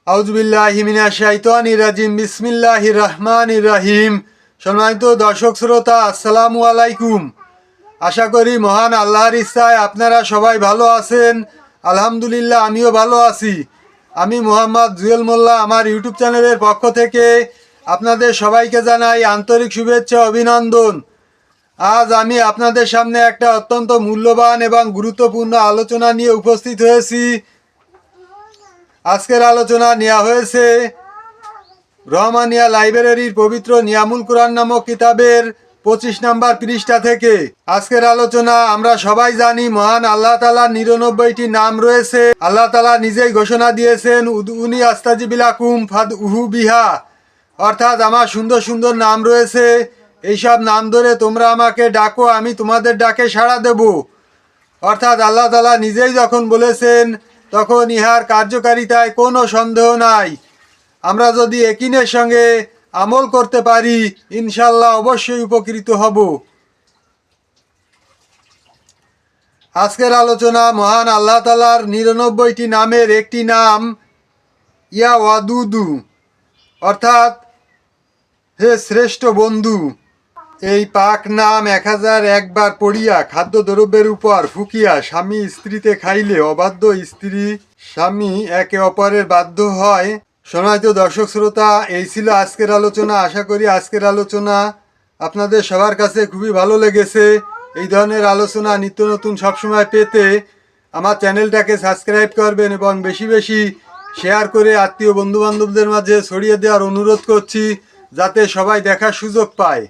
আউযুবিল্লাহি মিনাশ শাইতানির রাজিম। বিসমিল্লাহির রহমানির রহিম। সম্মানিত দর্শক শ্রোতা, আসসালামু আলাইকুম। আশা করি মহান আল্লাহর ইচ্ছায় আপনারা সবাই ভালো আছেন। আলহামদুলিল্লাহ, আমিও ভালো আছি। আমি মোহাম্মদ জুয়েল মোল্লা, আমার ইউটিউব চ্যানেলের পক্ষ থেকে আপনাদের সবাইকে জানাই আন্তরিক শুভেচ্ছা, অভিনন্দন। আজ আমি আপনাদের সামনে একটা অত্যন্ত মূল্যবান এবং গুরুত্বপূর্ণ আলোচনা নিয়ে উপস্থিত হয়েছি। আজকের আলোচনা নেওয়া হয়েছে রহমানিয়া লাইব্রেরির পবিত্র নিয়ামুল কুরআন নামক কিতাবের 25 নম্বর পৃষ্ঠা থেকে। আজকের আলোচনা আমরা সবাই জানি, মহান আল্লাহ তাআলার 99টি নাম রয়েছে। আল্লাহ তাআলা নিজেই ঘোষণা দিয়েছেন, উদউনি আস্তাজিব লাকুম ফাদউহু বিহা, অর্থাৎ আমার সুন্দর সুন্দর নাম রয়েছে, এইসব নাম ধরে তোমরা আমাকে ডাকো, আমি তোমাদের ডাকে সাড়া দেব। অর্থাৎ আল্লাহ তাআলা নিজেই যখন বলেছেন, তখন ইহার কার্যকারিতায় কোনো সন্দেহ নাই। আমরা যদি একিনের সঙ্গে আমল করতে পারি, ইনশাল্লাহ অবশ্যই উপকৃত হব। আজকের আলোচনা মহান আল্লাহ তাআলার 99টি নামের একটি নাম ইয়া ওয়াদুদু, অর্থাৎ হে শ্রেষ্ঠ বন্ধু। এই পাক নাম 1001 বার পড়িয়া খাদ্যদ্রব্যের উপর ফুকিয়া স্বামী স্ত্রীতে খাইলে অবাধ্য স্ত্রী স্বামী একে অপরের বাধ্য হয়। সম্মানিত দর্শক শ্রোতা, এই ছিল আজকের আলোচনা। আশা করি আজকের আলোচনা আপনাদের সবার কাছে খুবই ভালো লেগেছে। এই ধরনের আলোচনা নিত্য নতুন সবসময় পেতে আমার চ্যানেলটাকে সাবস্ক্রাইব করবেন এবং বেশি বেশি শেয়ার করে আত্মীয় বন্ধুবান্ধবদের মাঝে ছড়িয়ে দেওয়ার অনুরোধ করছি, যাতে সবাই দেখার সুযোগ পায়।